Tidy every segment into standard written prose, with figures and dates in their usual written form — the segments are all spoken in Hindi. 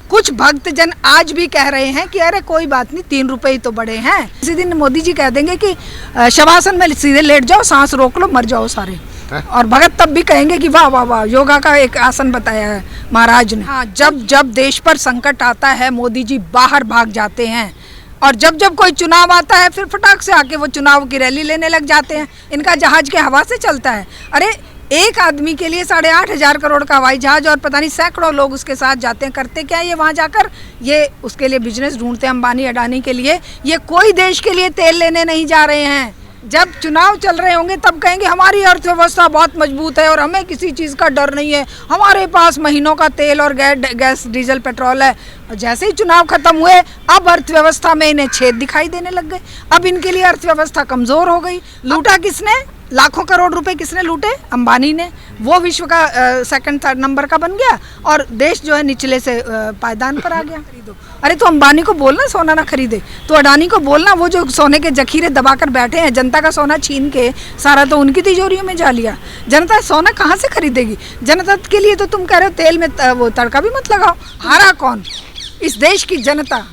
कुछ भक्तजन आज भी कह रहे हैं कि अरे कोई बात नहीं, 3 रुपए ही तो बढ़े हैं। इसी दिन मोदी जी कह देंगे कि शवासन में सीधे लेट जाओ, सांस रोक लो, मर जाओ सारे। और भगत तब भी कहेंगे कि वाह वाह वाह, योगा का एक आसन बताया है महाराज ने। हाँ, जब जब देश पर संकट आता है मोदी जी बाहर भाग जाते हैं, और जब जब कोई चुनाव आता है फिर फटाक से आके वो चुनाव की रैली लेने लग जाते हैं। इनका जहाज के हवा से चलता है। अरे एक आदमी के लिए 8,500 करोड़ का हवाई जहाज और पता नहीं सैकड़ों लोग उसके साथ जाते हैं। करते क्या है ये वहाँ जाकर? ये उसके लिए बिजनेस ढूंढते हैं, अंबानी अडानी के लिए। ये कोई देश के लिए तेल लेने नहीं जा रहे हैं। जब चुनाव चल रहे होंगे तब कहेंगे हमारी अर्थव्यवस्था बहुत मजबूत है और हमें किसी चीज़ का डर नहीं है, हमारे पास महीनों का तेल और गैस डीजल पेट्रोल है। और जैसे ही चुनाव खत्म हुए अब अर्थव्यवस्था में इन्हें छेद दिखाई देने लग गए। अब इनके लिए अर्थव्यवस्था कमज़ोर हो गई। लूटा किसने? लाखों करोड़ रुपए किसने लूटे? अंबानी ने। वो विश्व का सेकंड थर्ड नंबर का बन गया और देश जो है निचले से पायदान पर आ गया। अरे तो अंबानी को बोलना सोना ना खरीदे, तो अडानी को बोलना वो जो सोने के जखीरे दबाकर बैठे हैं, जनता का सोना छीन के सारा तो उनकी तिजोरियों में जा लिया। जनता सोना कहाँ से खरीदेगी? जनता के लिए तो तुम कह रहे हो तेल में वो तड़का भी मत लगाओ। हारा कौन? इस देश की जनता।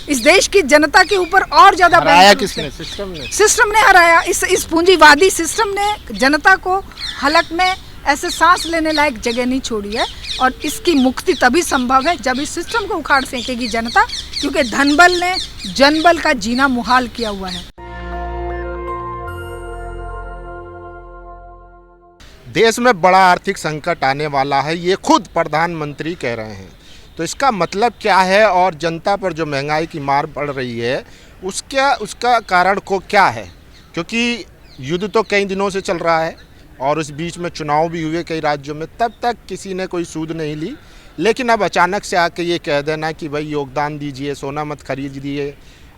इस देश की जनता के ऊपर और ज्यादा हराया किसने? सिस्टम ने हराया। इस पूंजीवादी सिस्टम ने जनता को हलक में ऐसे सांस लेने लायक जगह नहीं छोड़ी है। और इसकी मुक्ति तभी संभव है जब इस सिस्टम को उखाड़ फेंकेगी जनता, क्योंकि धनबल ने जनबल का जीना मुहाल किया हुआ है। देश में बड़ा आर्थिक संकट आने वाला है, ये खुद प्रधानमंत्री कह रहे हैं। तो इसका मतलब क्या है? और जनता पर जो महंगाई की मार पड़ रही है उसका कारण को क्या है? क्योंकि युद्ध तो कई दिनों से चल रहा है और उस बीच में चुनाव भी हुए कई राज्यों में, तब तक किसी ने कोई सूद नहीं ली। लेकिन अब अचानक से आके ये कह देना कि भाई योगदान दीजिए, सोना मत खरीदिए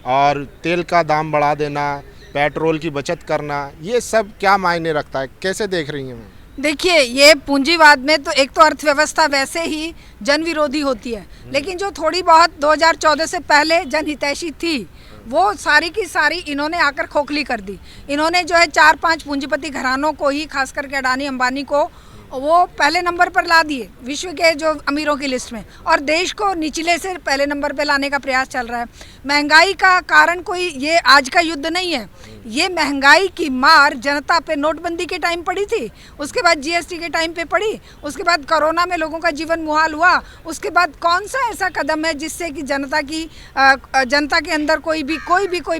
और तेल का दाम बढ़ा देना, पेट्रोल की बचत करना, ये सब क्या मायने रखता है? कैसे देख रही हैं? देखिए, ये पूंजीवाद में तो एक तो अर्थव्यवस्था वैसे ही जन विरोधी होती है, लेकिन जो थोड़ी बहुत 2014 से पहले जनहितैषी थी वो सारी की सारी इन्होंने आकर खोखली कर दी। इन्होंने जो है 4-5 पूंजीपति घरानों को ही, खास करके अडानी अंबानी को, वो पहले नंबर पर ला दिए विश्व के जो अमीरों की लिस्ट में, और देश को निचले से पहले नंबर पर लाने का प्रयास चल रहा है। महंगाई का कारण कोई ये आज का युद्ध नहीं है, ये महंगाई की मार जनता पे नोटबंदी के टाइम पड़ी थी, उसके बाद जीएसटी के टाइम पे पड़ी, उसके बाद कोरोना में लोगों का जीवन मुहाल हुआ, उसके बाद कौन सा ऐसा कदम है जिससे कि जनता के अंदर कोई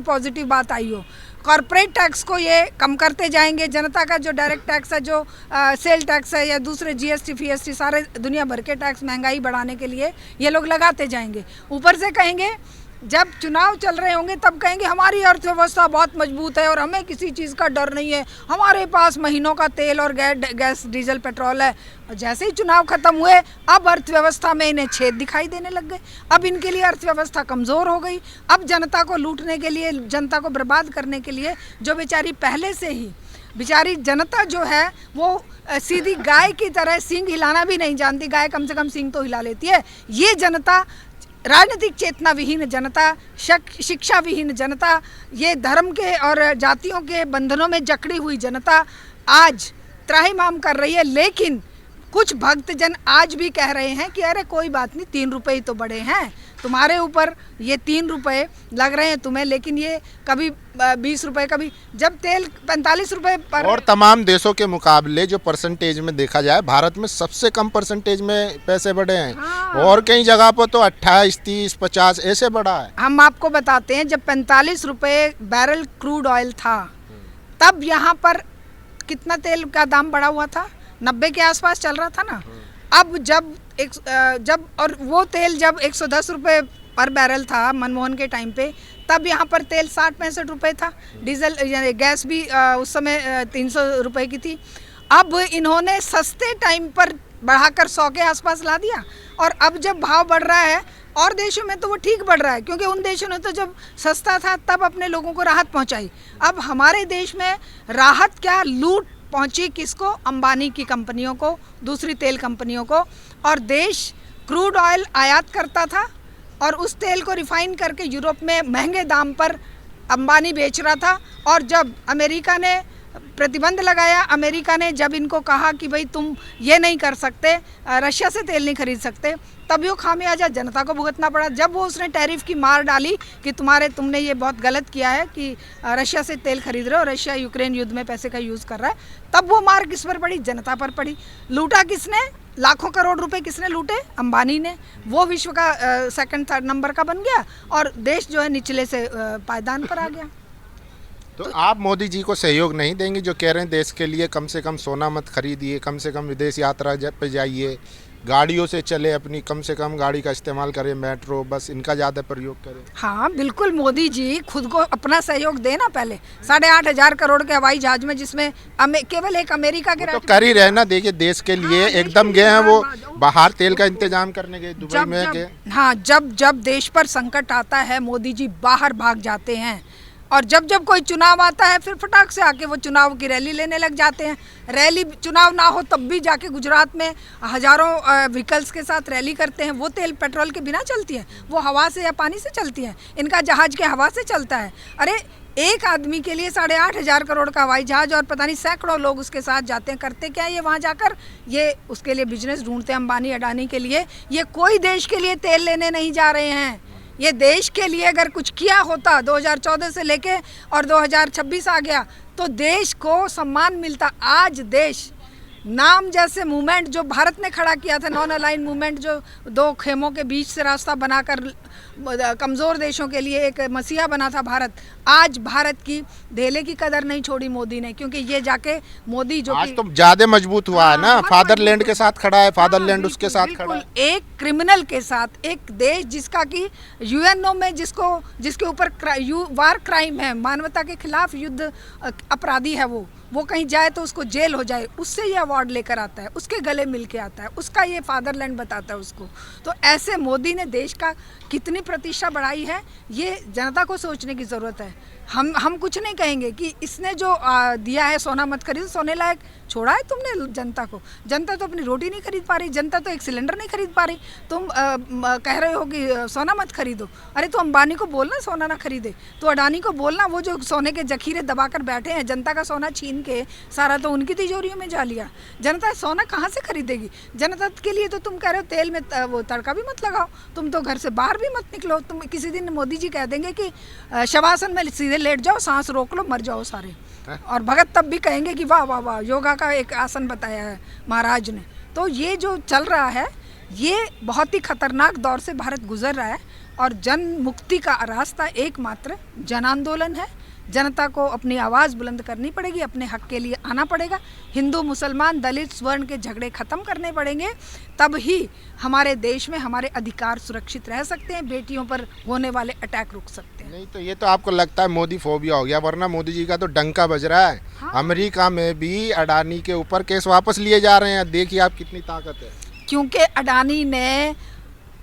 पॉजिटिव बात आई हो? कॉर्पोरेट टैक्स को ये कम करते जाएंगे, जनता का जो डायरेक्ट टैक्स है, जो सेल टैक्स है या दूसरे जीएसटी फीएसटी, सारे दुनिया भर के टैक्स महंगाई बढ़ाने के लिए ये लोग लगाते जाएंगे। ऊपर से कहेंगे जब चुनाव चल रहे होंगे तब कहेंगे हमारी अर्थव्यवस्था बहुत मजबूत है और हमें किसी चीज़ का डर नहीं है, हमारे पास महीनों का तेल और गैस डीजल पेट्रोल है। और जैसे ही चुनाव खत्म हुए अब अर्थव्यवस्था में इन्हें छेद दिखाई देने लग गए। अब इनके लिए अर्थव्यवस्था कमज़ोर हो गई। अब जनता को लूटने के लिए, जनता को बर्बाद करने के लिए, जो बेचारी पहले से ही बेचारी जनता जो है वो सीधी गाय की तरह सींग हिलाना भी नहीं जानती, गाय कम से कम सींग तो हिला लेती है, ये जनता, राजनीतिक चेतना विहीन जनता, शिक्षा विहीन जनता, ये धर्म के और जातियों के बंधनों में जकड़ी हुई जनता आज त्राहिमाम कर रही है। लेकिन कुछ भक्तजन आज भी कह रहे हैं कि अरे कोई बात नहीं, 3 रुपए ही तो बढ़े हैं, तुम्हारे ऊपर ये 3 रुपए लग रहे हैं तुम्हें, लेकिन ये कभी 20 रुपए, कभी जब तेल 45 रुपए पर। और तमाम देशों के मुकाबले जो परसेंटेज में देखा जाए, भारत में सबसे कम परसेंटेज में पैसे बढ़े हैं। हाँ। और कई जगह पर तो 28, 30, 50 ऐसे बढ़ा है। हम आपको बताते हैं, जब 45 रुपए बैरल क्रूड ऑयल था तब यहाँ पर कितना तेल का दाम बढ़ा हुआ था? 90 के आसपास चल रहा था ना। अब जब और वो तेल जब 110 रुपये पर बैरल था मनमोहन के टाइम पे, तब यहाँ पर तेल 60-65 रुपये था। डीजल यानी गैस भी उस समय 300 रुपये की थी। अब इन्होंने सस्ते टाइम पर बढ़ाकर 100 के आसपास ला दिया, और अब जब भाव बढ़ रहा है और देशों में तो वो ठीक बढ़ रहा है, क्योंकि उन देशों ने तो जब सस्ता था तब अपने लोगों को राहत पहुँचाई। अब हमारे देश में राहत क्या, लूट पहुंची किसको? अंबानी की कंपनियों को, दूसरी तेल कंपनियों को। और देश क्रूड ऑयल आयात करता था और उस तेल को रिफाइन करके यूरोप में महंगे दाम पर अंबानी बेच रहा था। और जब अमेरिका ने प्रतिबंध लगाया अमेरिका ने, जब इनको कहा कि भाई तुम ये नहीं कर सकते, रशिया से तेल नहीं खरीद सकते, तब वो खामियाजा जनता को भुगतना पड़ा। जब वो उसने टैरिफ की मार डाली कि तुमने ये बहुत गलत किया है कि रशिया से तेल खरीद रहे हो, रशिया यूक्रेन युद्ध में पैसे का यूज़ कर रहा है, तब वो मार किस पर पड़ी? जनता पर पड़ी। लूटा किसने? लाखों करोड़ रुपए किसने लूटे? अंबानी ने। वो विश्व का सेकंड थर्ड नंबर का बन गया और देश जो है निचले से पायदान पर आ गया। तो आप मोदी जी को सहयोग नहीं देंगे जो कह रहे हैं देश के लिए कम से कम सोना मत खरीदिए, कम से कम विदेश यात्रा पे जाइए, गाड़ियों से चले, अपनी कम से कम गाड़ी का इस्तेमाल करें, मेट्रो बस इनका ज़्यादा प्रयोग करें? हाँ बिल्कुल, मोदी जी खुद को अपना सहयोग देना। पहले 8,500 करोड़ के हवाई जहाज में जिसमें केवल एक अमेरिका के तो कर ही रहे ना। देखिए देश के लिए एकदम गए हैं वो, बाहर तेल का इंतजाम करने गए, दुबई में गए। हाँ, जब देश पर संकट आता है मोदी जी बाहर भाग जाते हैं, और जब कोई चुनाव आता है फिर फटाक से आके वो चुनाव की रैली लेने लग जाते हैं। रैली चुनाव ना हो तब भी जाके गुजरात में हजारों व्हीकल्स के साथ रैली करते हैं। वो तेल पेट्रोल के बिना चलती है, वो हवा से या पानी से चलती है। इनका जहाज के हवा से चलता है। अरे एक आदमी के लिए 8,500 करोड़ का हवाई जहाज और पता नहीं सैकड़ों लोग उसके साथ जाते हैं। करते क्या है ये वहाँ जाकर? ये उसके लिए बिजनेस ढूंढते हैं, अंबानी अडानी के लिए। ये कोई देश के लिए तेल लेने नहीं जा रहे हैं। ये देश के लिए अगर कुछ किया होता 2014 से लेके और 2026 आ गया तो देश को सम्मान मिलता। आज देश नाम जैसे मूवमेंट जो भारत ने खड़ा किया था, नॉन अलाइन मूवमेंट, जो दो खेमों के बीच से रास्ता बनाकर कमज़ोर देशों के लिए एक मसीहा बना था भारत, आज भारत की धेले की कदर नहीं छोड़ी मोदी ने। क्योंकि ये जाके मोदी जो आज तो ज़्यादा मजबूत हुआ है ना, फादरलैंड के साथ खड़ा है, फादरलैंड उसके साथ खड़ा है। एक क्रिमिनल के साथ, एक देश जिसका कि यूएनओ में जिसके ऊपर वार क्राइम है, मानवता के खिलाफ युद्ध अपराधी है, वो कहीं जाए तो उसको जेल हो जाए, उससे ये अवार्ड लेकर आता है, उसके गले मिल के आता है, उसका ये फादरलैंड बताता है उसको। तो ऐसे मोदी ने देश का कितनी प्रतिष्ठा बढ़ाई है, ये जनता को सोचने की ज़रूरत है। हम कुछ नहीं कहेंगे कि इसने जो दिया है सोना मत खरीदो, सोने लायक छोड़ा है तुमने जनता को। जनता तो अपनी रोटी नहीं खरीद पा रही, जनता तो एक सिलेंडर नहीं खरीद पा रही। तुम कह रहे हो कि सोना मत खरीदो। अरे तो अंबानी को बोलना सोना ना खरीदे, तो अडानी को बोलना, वो जो सोने के जखीरे दबाकर बैठे हैं, जनता का सोना छीन के सारा तो उनकी तिजोरियों में जा लिया। जनता सोना कहाँ से खरीदेगी? जनता के लिए तो तुम कह रहे हो तेल में वो तड़का भी मत लगाओ, तुम तो घर से बाहर भी मत निकलो। तुम किसी दिन मोदी जी कह देंगे कि शवासन में सीधे लेट जाओ, सांस रोक लो, मर जाओ सारे। और भगत तब भी कहेंगे कि वाह वाह वाह, योगा का एक आसन बताया है महाराज ने। तो ये जो चल रहा है ये बहुत ही खतरनाक दौर से भारत गुजर रहा है, और जन मुक्ति का रास्ता एकमात्र जन आंदोलन है। जनता को अपनी आवाज़ बुलंद करनी पड़ेगी, अपने हक के लिए आना पड़ेगा। हिंदू मुसलमान दलित स्वर्ण के झगड़े ख़त्म करने पड़ेंगे, तब ही हमारे देश में हमारे अधिकार सुरक्षित रह सकते हैं, बेटियों पर होने वाले अटैक रुक सकते हैं। नहीं तो ये तो आपको लगता है मोदी फोबिया हो गया, वरना मोदी जी का तो डंका बज रहा है। हाँ। अमेरिका में भी अडानी के ऊपर केस वापस लिए जा रहे हैं। देखिए आप कितनी ताकत है। क्योंकि अडानी ने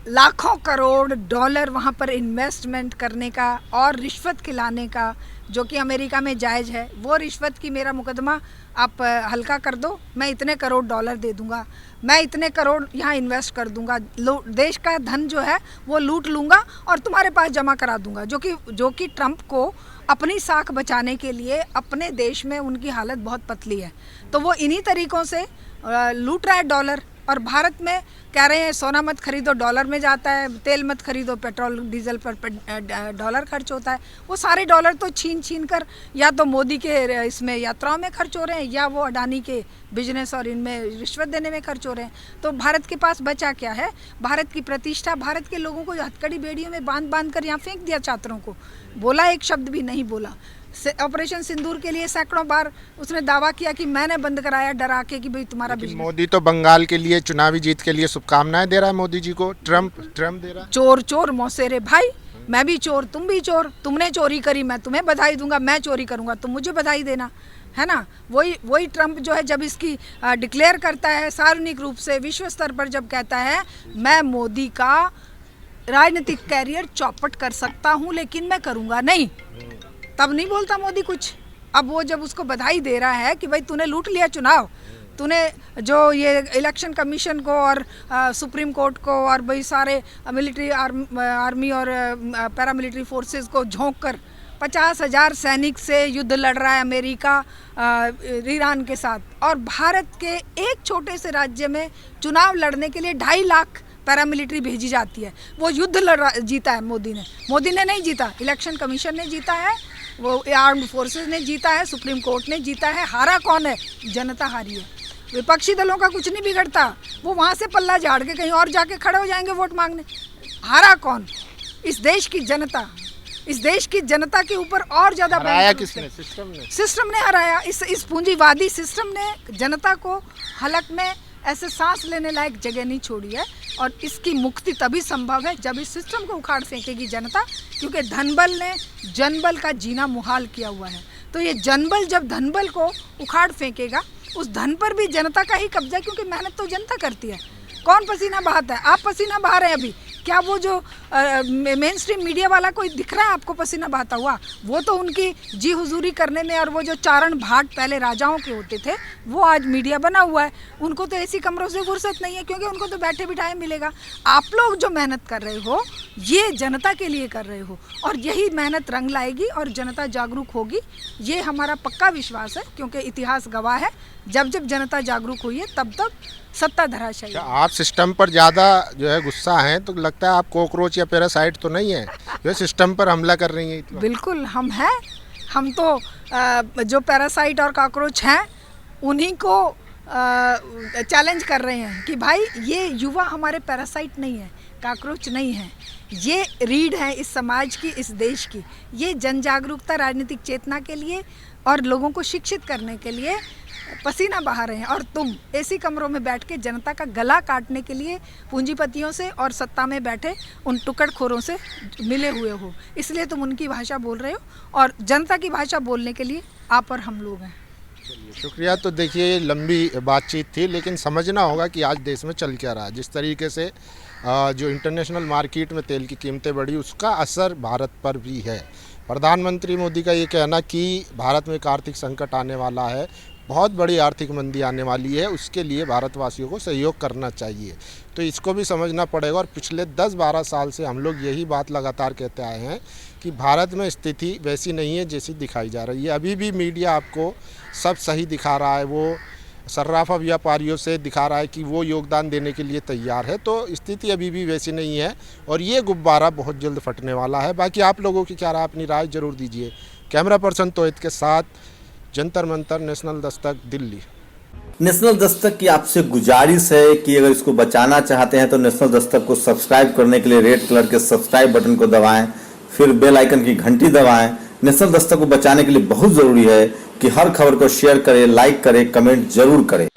लाखों करोड़ डॉलर वहाँ पर इन्वेस्टमेंट करने का और रिश्वत खिलाने का, जो कि अमेरिका में जायज़ है, वो रिश्वत की मेरा मुकदमा आप हल्का कर दो, मैं इतने करोड़ डॉलर दे दूंगा, मैं इतने करोड़ यहाँ इन्वेस्ट कर दूंगा, देश का धन जो है वो लूट लूँगा और तुम्हारे पास जमा करा दूंगा। जो कि ट्रंप को अपनी साख बचाने के लिए, अपने देश में उनकी हालत बहुत पतली है, तो वो इन्हीं तरीक़ों से लूट रहा है डॉलर। और भारत में कह रहे हैं सोना मत खरीदो, डॉलर में जाता है, तेल मत खरीदो, पेट्रोल डीजल पर डॉलर खर्च होता है। वो सारे डॉलर तो छीन कर या तो मोदी के इसमें यात्राओं में खर्च हो रहे हैं, या वो अडानी के बिजनेस और इनमें रिश्वत देने में खर्च हो रहे हैं। तो भारत के पास बचा क्या है? भारत की प्रतिष्ठा, भारत के लोगों को हथकड़ी बेड़ियों में बांध कर यहाँ फेंक दिया, छात्रों को बोला, एक शब्द भी नहीं बोला। ऑपरेशन सिंदूर के लिए सैकड़ों बार उसने दावा किया कि मैंने बंद कराया, डरा के कि भाई तुम्हारा बिजनेस। मोदी तो बंगाल के लिए चुनावी जीत के लिए शुभकामनाएं दे रहा है मोदी जी को, ट्रम्प दे रहा है। चोर चोर मौसेरे भाई, मैं भी चोर तुम भी चोर, तुमने चोरी करी मैं तुम्हें बधाई दूंगा, मैं चोरी करूंगा तुम मुझे बधाई देना, है ना। वही ट्रम्प जो है जब इसकी डिक्लेयर करता है सार्वजनिक रूप से विश्व स्तर पर, जब कहता है मैं मोदी का राजनीतिक कैरियर चौपट कर सकता हूँ लेकिन मैं करूँगा नहीं, तब नहीं बोलता मोदी कुछ। अब वो जब उसको बधाई दे रहा है कि भाई तूने लूट लिया चुनाव, तूने जो ये इलेक्शन कमीशन को और सुप्रीम कोर्ट को और भाई सारे मिलिट्री आर्मी और पैरामिलिट्री फोर्सेस को झोंक कर 50,000 सैनिक से युद्ध लड़ रहा है अमेरिका ईरान के साथ, और भारत के एक छोटे से राज्य में चुनाव लड़ने के लिए 2.5 लाख पैरामिलिट्री भेजी जाती है। वो युद्ध जीता है मोदी ने नहीं जीता, इलेक्शन कमीशन ने जीता है, वो आर्म्ड फोर्सेस ने जीता है, सुप्रीम कोर्ट ने जीता है। हारा कौन है? जनता हारी है। विपक्षी दलों का कुछ नहीं बिगड़ता, वो वहाँ से पल्ला झाड़ के कहीं और जाके खड़े हो जाएंगे वोट मांगने। हारा कौन? इस देश की जनता। इस देश की जनता के ऊपर और ज़्यादा हराया किसने? सिस्टम ने हराया। इस पूंजीवादी सिस्टम ने जनता को हलक में ऐसे सांस लेने लायक जगह नहीं छोड़ी है, और इसकी मुक्ति तभी संभव है जब इस सिस्टम को उखाड़ फेंकेगी जनता, क्योंकि धनबल ने जनबल का जीना मुहाल किया हुआ है। तो ये जनबल जब धनबल को उखाड़ फेंकेगा, उस धन पर भी जनता का ही कब्जा, क्योंकि मेहनत तो जनता करती है। कौन पसीना बहाता है? आप पसीना बहा रहे हैं अभी। क्या वो जो मेन स्ट्रीम मीडिया वाला कोई दिख रहा है आपको पसीना बहाता हुआ? वो तो उनकी जी हुजूरी करने में, और वो जो चारण भाट पहले राजाओं के होते थे, वो आज मीडिया बना हुआ है। उनको तो ऐसी कमरों से फुर्सत नहीं है, क्योंकि उनको तो बैठे बिठाए मिलेगा। आप लोग जो मेहनत कर रहे हो, ये जनता के लिए कर रहे हो, और यही मेहनत रंग लाएगी और जनता जागरूक होगी। ये हमारा पक्का विश्वास है, क्योंकि इतिहास गवाह है, जब जब जनता जागरूक हुई है तब तब सत्ता धराशायी। आप सिस्टम पर ज़्यादा जो है गुस्सा हैं, तो लगता है आप कॉकरोच या पैरासाइट तो नहीं है जो सिस्टम पर हमला कर रही हैं? बिल्कुल हम हैं। हम तो जो पैरासाइट और कॉकरोच हैं उन्हीं को चैलेंज कर रहे हैं कि भाई ये युवा हमारे पैरासाइट नहीं है, कॉकरोच नहीं है, ये रीढ़ है इस समाज की, इस देश की। ये जन जागरूकता, राजनीतिक चेतना के लिए और लोगों को शिक्षित करने के लिए पसीना बहा रहे हैं, और तुम ऐसी कमरों में बैठ के जनता का गला काटने के लिए पूंजीपतियों से और सत्ता में बैठे उन टुकड़खोरों से मिले हुए हो। इसलिए तुम उनकी भाषा बोल रहे हो, और जनता की भाषा बोलने के लिए आप और हम लोग हैं। शुक्रिया। तो देखिए, लंबी बातचीत थी, लेकिन समझना होगा कि आज देश में चल क्या रहा है। जिस तरीके से जो इंटरनेशनल मार्केट में तेल की कीमतें बढ़ी, उसका असर भारत पर भी है। प्रधानमंत्री मोदी का ये कहना कि भारत में एक आर्थिक संकट आने वाला है, बहुत बड़ी आर्थिक मंदी आने वाली है, उसके लिए भारतवासियों को सहयोग करना चाहिए। तो इसको भी समझना पड़ेगा। और पिछले 10-12 साल से हम लोग यही बात लगातार कहते आए हैं कि भारत में स्थिति वैसी नहीं है जैसी दिखाई जा रही है। अभी भी मीडिया आपको सब सही दिखा रहा है, वो सर्राफा व्यापारियों से दिखा रहा है कि वो योगदान देने के लिए तैयार है। तो स्थिति अभी भी वैसी नहीं है, और ये गुब्बारा बहुत जल्द फटने वाला है। बाकी आप लोगों की क्या राय, अपनी राय जरूर दीजिए। कैमरा पर्सन तोहिद के साथ जंतर मंतर, नेशनल दस्तक, दिल्ली। नेशनल दस्तक की आपसे गुजारिश है कि अगर इसको बचाना चाहते हैं तो नेशनल दस्तक को सब्सक्राइब करने के लिए रेड कलर के सब्सक्राइब बटन को दबाएं, फिर बेल आइकन की घंटी दबाएं। नेशनल दस्तक को बचाने के लिए बहुत जरूरी है कि हर खबर को शेयर करें, लाइक करें, कमेंट जरूर करें।